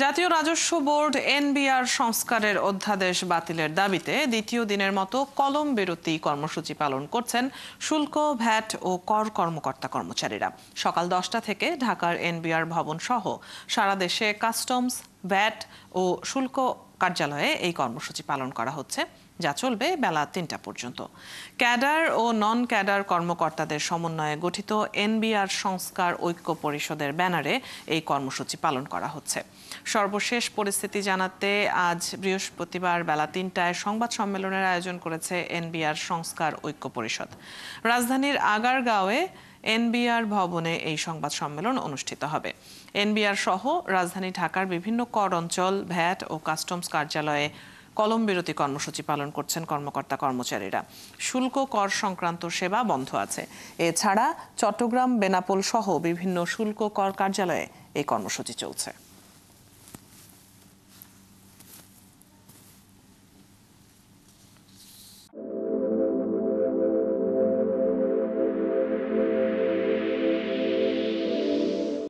জাতীয় রাজস্ব board NBR সংস্কারের অধ্যাদেশ বাতিলের দাবিতে দ্বিতীয় দিনের মতো কলম বিরতি কর্মসূচি পালন করছেন শুল্ক, ভ্যাট ও কর কর্মকর্তা কর্মচারীরা। সকাল 10টা থেকে ঢাকার এনবিআর ভবন সহ সারা দেশে কাস্টমস, ভ্যাট ও শুল্ক কার্যালয়ে এই কর্মসূচি পালন করা হচ্ছে, যা চলবে বেলা 3টা পর্যন্ত। ক্যাডার ও নন ক্যাডার কর্মকর্তাদের সমন্বয়ে গঠিত এনবিআর সংস্কার ঐক্য পরিষদের ব্যানারে এই কর্মসূচি পালন করা হচ্ছে। সর্বশেষ পরিস্থিতি জানাতে আজ বৃহস্পতিবার বেলা 3টায় সংবাদ সম্মেলনের আয়োজন করেছে এনবিআর সংস্কার ঐক্য পরিষদ। রাজধানীর আগারগাঁওয়ে এনবিআর ভবনে এই সংবাদ সম্মেলন অনুষ্ঠিত হবে। এনবিআর সহ রাজধানী ঢাকার বিভিন্ন কর অঞ্চল, ভ্যাট ও কাস্টমস কার্যালয়ে কলম বিরতি কর্মসূচি পালন করছেন কর্মকর্তা কর্মচারীরা। শুল্ক কর সংক্রান্ত সেবা বন্ধ আছে। এছাড়া চট্টগ্রাম, বেনাপোল সহ বিভিন্ন শুল্ক কর কার্যালয়ে এই কর্মসূচি চলছে।